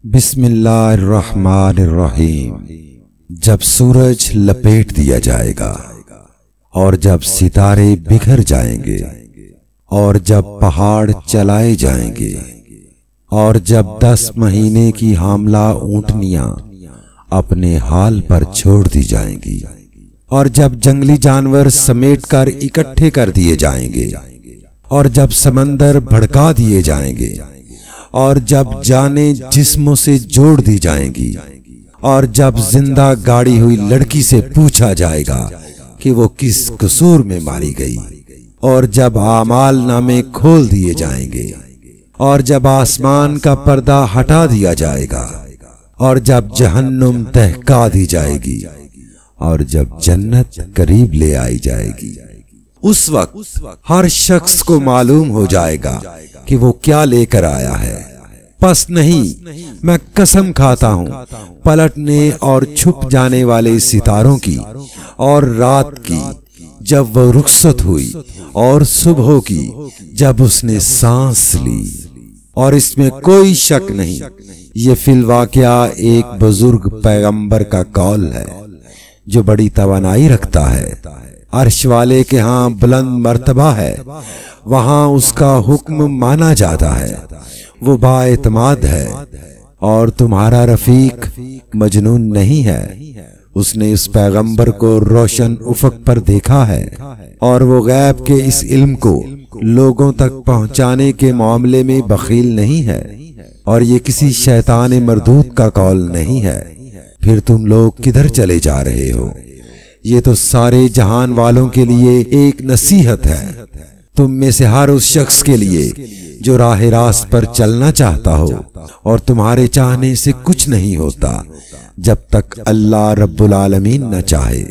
بسم اللہ الرحمن الرحیم۔ جب سورج لپیٹ دیا جائے گا اور جب ستارے بکھر جائیں گے اور جب پہاڑ چلائے جائیں گے اور جب 10 مہینے کی حاملہ اونٹنیاں اپنے حال پر چھوڑ دی جائیں گی اور جب جنگلی جانور سمیٹ کر اکٹھے کر دیے جائیں گے اور جب سمندر بھڑکا دیے جائیں گے اور جب جانیں جسموں سے جوڑ دی جائیں گی اور جب زندہ گاڑی ہوئی لڑکی سے پوچھا جائے گا کہ وہ کس قصور میں ماری گئی اور جب اعمال نامے کھول دیے جائیں گے اور جب آسمان کا پردہ ہٹا دیا جائے گا اور جب جہنم دہکا دی جائے گی اور جب جنت قریب لے آئی جائے گی، اس وقت ہر شخص کو معلوم ہو جائے گا کہ وہ کیا لے کر آیا ہے۔ پس نہیں، میں قسم کھاتا ہوں پلٹنے اور چھپ جانے والے ستاروں کی اور رات کی جب وہ رخصت ہوئی اور صبح کی جب اس نے سانس لی، اور اس میں کوئی شک نہیں یہ فی الواقعہ ایک بزرگ پیغمبر کا قول ہے جو بڑی توانائی رکھتا ہے، عرش والے کے ہاں بلند مرتبہ ہے، وہاں اس کا حکم مانا جاتا ہے، وہ با اعتماد ہے، اور تمہارا رفیق مجنون نہیں ہے۔ اس نے اس پیغمبر کو روشن افق پر دیکھا ہے اور وہ غیب کے اس علم کو لوگوں تک پہنچانے کے معاملے میں بخیل نہیں ہے، اور یہ کسی شیطان مردود کا قول نہیں ہے۔ پھر تم لوگ کدھر چلے جا رہے ہو؟ یہ تو سارے جہان والوں کے لیے ایک نصیحت ہے، تم میں سے ہر اس شخص کے لیے جو راہ راست پر چلنا چاہتا ہو، اور تمہارے چاہنے سے کچھ نہیں ہوتا جب تک اللہ رب العالمین نہ چاہے۔